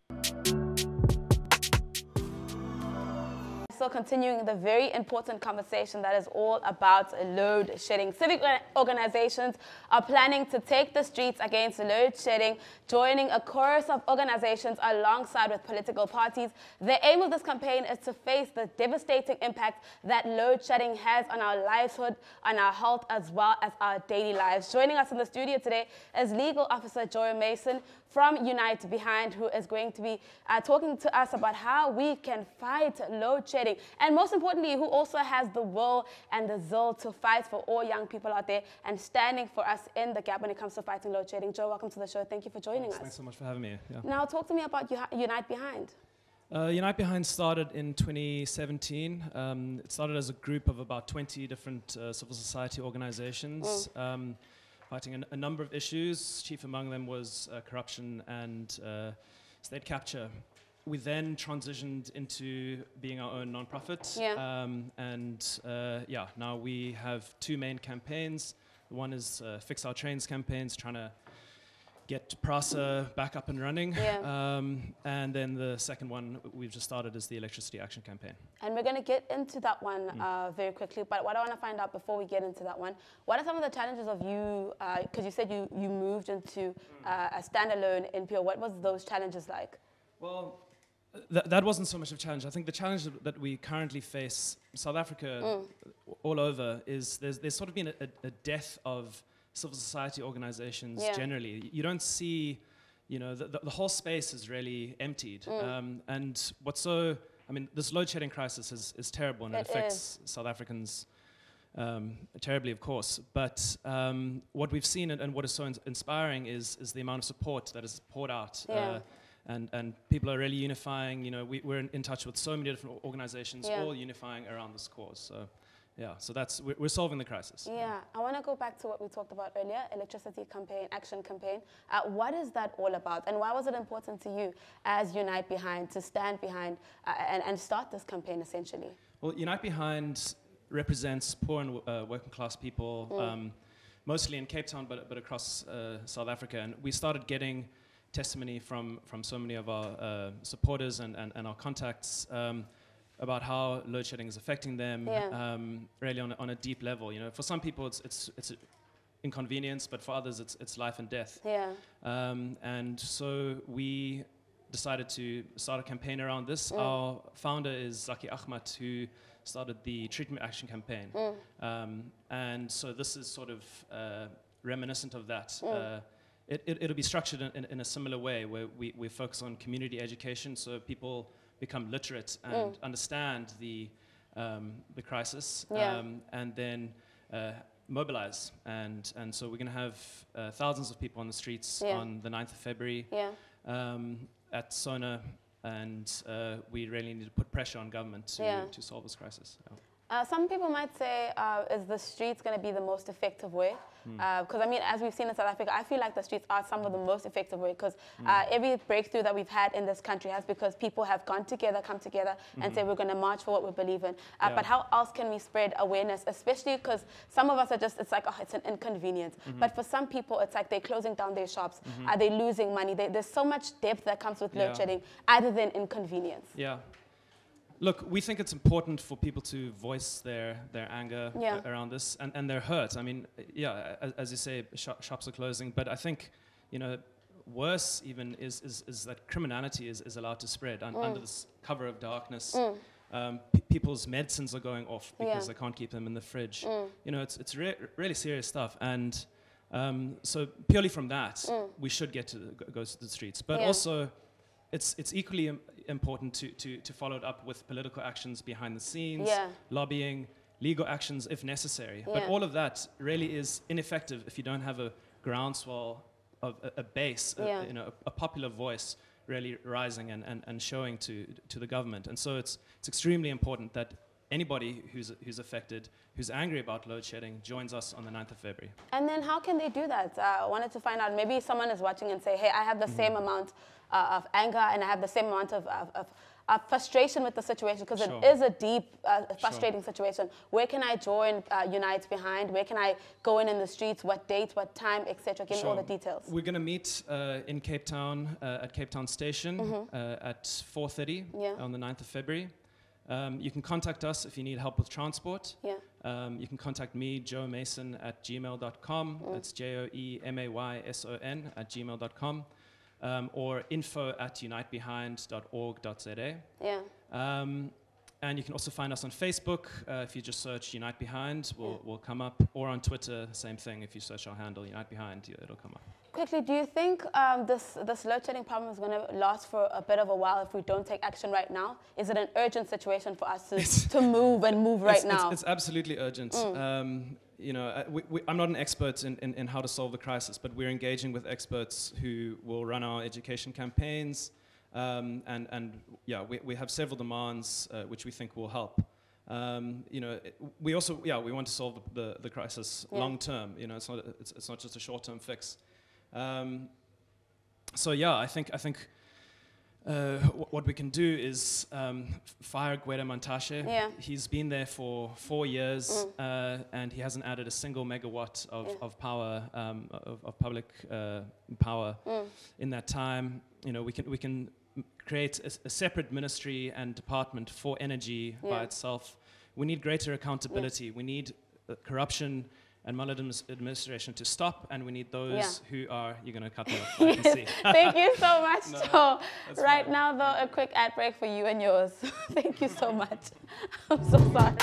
So continuing the very important conversation that is all about load shedding. Civic organizations are planning to take the streets against load shedding, joining a chorus of organizations alongside with political parties. The aim of this campaign is to face the devastating impact that load shedding has on our livelihood, on our health, as well as our daily lives. Joining us in the studio today is Legal Officer Mayson from Unite Behind, who is going to be talking to us about how we can fight load shedding, and most importantly, who also has the will and the zeal to fight for all young people out there and standing for us in the gap when it comes to fighting load shedding. Joe, welcome to the show. Thank you for joining us. Thanks so much for having me. Yeah. Now, talk to me about Unite Behind. Unite Behind started in 2017. It started as a group of about 20 different civil society organizations. Fighting a number of issues. Chief among them was corruption and state capture. We then transitioned into being our own non-profit. Now we have two main campaigns. One is Fix Our Trains campaigns, trying to get PRASA back up and running. And then the second one we've just started is the Electricity Action Campaign. And we're going to get into that one very quickly. But what I want to find out before we get into that one, what are some of the challenges of you, because you said you moved into a standalone NPO. What was those challenges like? Well, that wasn't so much of a challenge. I think the challenge that we currently face in South Africa all over is there's sort of been a death of civil society organizations generally. You don't see, the whole space is really emptied. And this load shedding crisis is terrible, and it affects South Africans terribly, of course. But what we've seen and what is so inspiring is the amount of support that is poured out. And people are really unifying. We're in touch with so many different organizations, all unifying around this cause. So. Yeah, so we're solving the crisis. Yeah, I want to go back to what we talked about earlier, Electricity Action Campaign. What is that all about, and why was it important to you as Unite Behind to stand behind and start this campaign essentially? Well, Unite Behind represents poor and working class people, mostly in Cape Town, but across South Africa. And we started getting testimony from so many of our supporters and our contacts about how load shedding is affecting them, really on a deep level. For some people it's inconvenience, but for others it's life and death. And so we decided to start a campaign around this. Our founder is Zaki Ahmad, who started the Treatment Action Campaign. And so this is sort of reminiscent of that. It'll be structured in a similar way, where we focus on community education, so people become literate and understand the crisis, and then mobilize. And so we're going to have thousands of people on the streets on the 9th of February at SONA, and we really need to put pressure on government to solve this crisis. Some people might say, is the streets going to be the most effective way? Because, as we've seen in South Africa, I feel like the streets are some of the most effective way, because every breakthrough that we've had in this country has because people have come together and say, we're going to march for what we believe in. But how else can we spread awareness, especially because some of us are just, it's like, it's an inconvenience. But for some people, it's like they're closing down their shops. Are they losing money? There's so much depth that comes with load shedding, other than inconvenience. Look, we think it's important for people to voice their anger around this and their hurt. As you say, shops are closing, but I think, worse even is that criminality is allowed to spread under this cover of darkness. People's medicines are going off because they can't keep them in the fridge. It's really serious stuff, and so purely from that, we should go to the streets. But also, it's equally important to follow it up with political actions behind the scenes, lobbying, legal actions if necessary. But all of that really is ineffective if you don't have a groundswell of a base, a popular voice really rising and showing to the government. And so it's extremely important that anybody who's affected, who's angry about load shedding, joins us on the 9th of February. And then how can they do that? I wanted to find out, maybe someone is watching and say, hey, I have the same amount of anger, and I have the same amount of frustration with the situation, because Sure. it is a deep, frustrating situation. Where can I join Unite Behind? Where can I go in the streets? What date, what time, etc.? Give me all the details. We're going to meet in Cape Town at Cape Town Station at 4:30 on the 9th of February. You can contact us if you need help with transport. Yeah. You can contact me, Joe Mayson, at gmail.com. That's JOEMAYSON at gmail.com. Or info@unitebehind.org.za. Yeah. And you can also find us on Facebook. If you just search Unite Behind, we'll come up. Or on Twitter, same thing. If you search our handle, Unite Behind, it'll come up. Quickly, do you think this load shedding problem is going to last for a bit of a while if we don't take action right now? Is it an urgent situation for us to move right now? It's absolutely urgent. You know, I'm not an expert in how to solve the crisis, but we're engaging with experts who will run our education campaigns. We have several demands which we think will help. You know, we want to solve the crisis long term. You know, it's not just a short term fix. I think what we can do is fire Gwede Mantashe. Yeah. He's been there for 4 years, and he hasn't added a single megawatt of power, of public power in that time. You know, we can create a separate ministry and department for energy by itself. We need greater accountability. We need corruption and maladministration to stop, and we need those who are, you're going to cut me off, I can see. Thank you so much, Joe. Right fine. now, though, a quick ad break for you and yours. Thank you so much. I'm so sorry.